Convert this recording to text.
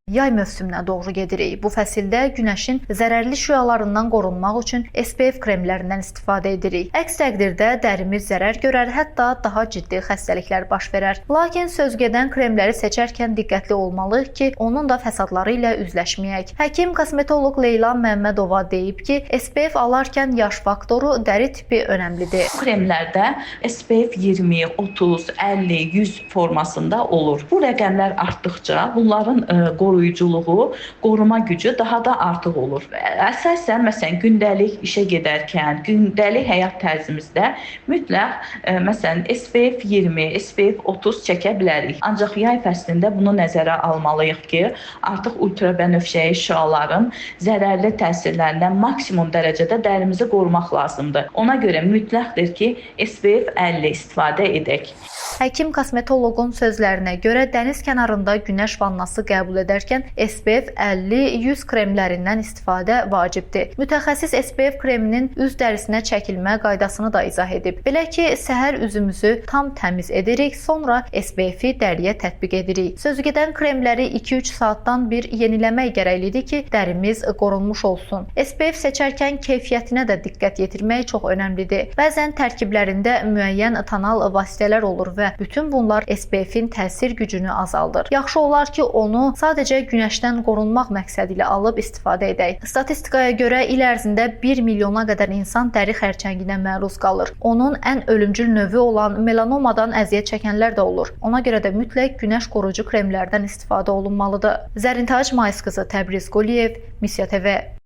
Yay mövsümünə doğru gedirik. Bu fəsildə günəşin zərərli şüalarından qorunmaq üçün SPF kremlərindən istifadə edirik. Əks təqdirdə dərimiz zərər görər, hətta daha ciddi xəstəliklər baş verər. Lakin sözgedən kremləri seçərkən diqqətli olmalıyıq ki, onun da fəsadları ilə üzləşməyək. Həkim kosmetoloq Leyla Məmmədova deyib ki, SPF alarkən yaş faktoru, dəri tipi önəmlidir. Bu kremlərdə SPF 20, 30, 50, 100 formasında olur. Bu rəqəmlər artdıqca bunların qoruyuculuğu, qoruma gücü daha da artıq olur. Əsasən, məsələn, gündəlik işə gedərkən, gündəlik həyat tərzimizdə mütləq məsələn SPF 20, SPF 30 çəkə bilərik. Ancaq yay fəslində bunu nəzərə almalıyıq ki, artıq ultrabənövşəyi şüaların zərərli təsirlərindən maksimum dərəcədə dərimizi qorumaq lazımdır. Ona görə mütləqdir ki, SPF 50 istifadə edək. Həkim kosmetoloqun sözlərinə görə dəniz kənarında günəş vannası qəbul edərkən SPF 50-100 kremlərindən istifadə vacibdir. Mütəxəssis SPF kreminin üz dərisinə çəkilmə qaydasını da izah edib. Belə ki, səhər üzümüzü tam təmiz edirik, sonra SPF-i dəriyə tətbiq edirik. Sözügedən kremləri 2-3 saatdan bir yeniləmək gərəklidir ki, dərimiz qorunmuş olsun. SPF seçərkən keyfiyyətinə də diqqət yetirmək çox önəmlidir. Bəzən tərkiblərində müəyyən tonal vasitələr olur və bütün bunlar SPF-in təsir gücünü azaldır. Yaxşı olar ki, onu sadəcə günəşdən qorunmaq məqsədi ilə alıb istifadə edək. Statistikaya görə il ərzində 1 milyona qədər insan dəri xərçənginə məruz qalır. Onun ən ölümcül növü olan melanomadan əziyyət çəkənlər də olur. Ona görə də mütləq günəş qorucu kremlərdən istifadə olunmalıdır. Zərintac Mayıs qızı, Təbriz Quliyev, Misya TV.